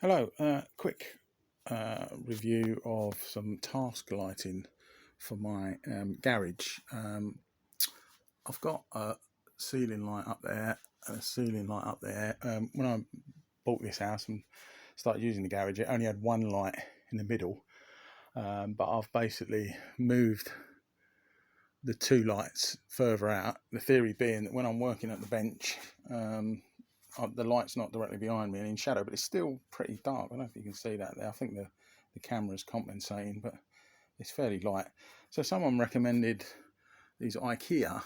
Hello, quick review of some task lighting for my garage. I've got a ceiling light up there and a ceiling light up there. When I bought this house and started using the garage, it only had one light in the middle, but I've basically moved the two lights further out. The theory being that when I'm working at the bench, the light's not directly behind me and in shadow, but it's still pretty dark. I don't know if you can see that there. I think the camera's compensating, but it's fairly light. So someone recommended these IKEA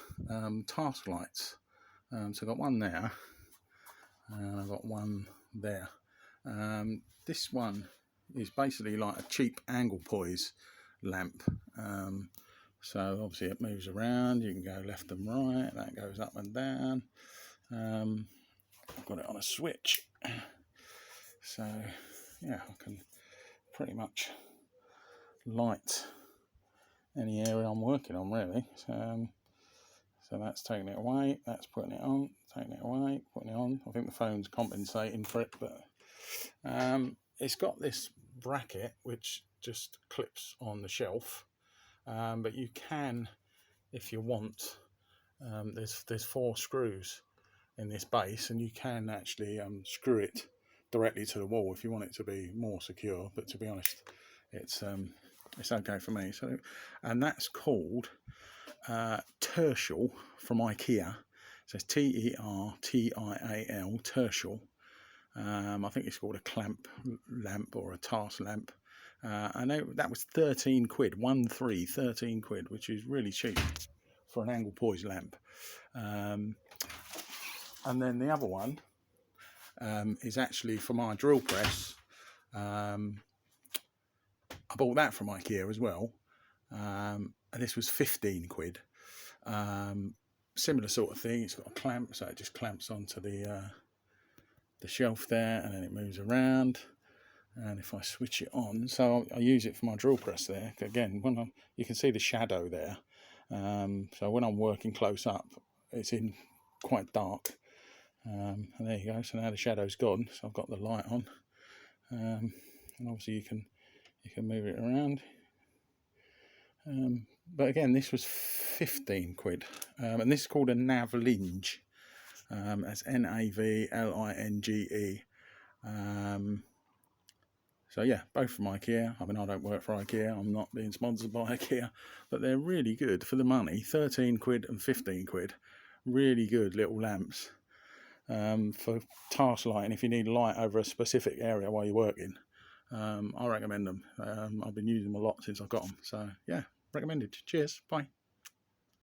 task lights. So I've got one there and I've got one there. This one is basically like a cheap angle poise lamp. So obviously it moves around, you can go left and right, that goes up and down. I've got it on a switch, so yeah, I can pretty much light any area I'm working on really. So that's taking it away, that's putting it on, taking it away, putting it on. I think the phone's compensating for it, but it's got this bracket which just clips on the shelf, but you can, if you want, there's 4 screws in this base, and you can actually screw it directly to the wall if you want it to be more secure. But to be honest, it's okay for me. So, and that's called Tertial from IKEA. It says Tertial, Tertial. I think it's called a clamp lamp or a task lamp. And that was 13 quid, 13 quid, which is really cheap for an angle poise lamp. And then the other one is actually for my drill press. I bought that from IKEA as well. And this was 15 quid. Similar sort of thing. It's got a clamp, so it just clamps onto the shelf there, and then it moves around. And if I switch it on, so I use it for my drill press there. Again, you can see the shadow there. So when I'm working close up, it's in quite dark. And there you go. So now the shadow's gone. So I've got the light on, and obviously you can move it around. But again, this was 15 quid, and this is called a Navlinge. That's Navlinge. So yeah, both from IKEA. I mean, I don't work for IKEA. I'm not being sponsored by IKEA, but they're really good for the money. 13 quid and 15 quid. Really good little lamps. For task lighting, if you need light over a specific area while you're working, I recommend them. I've been using them a lot since I got them, so yeah, recommended. Cheers, bye.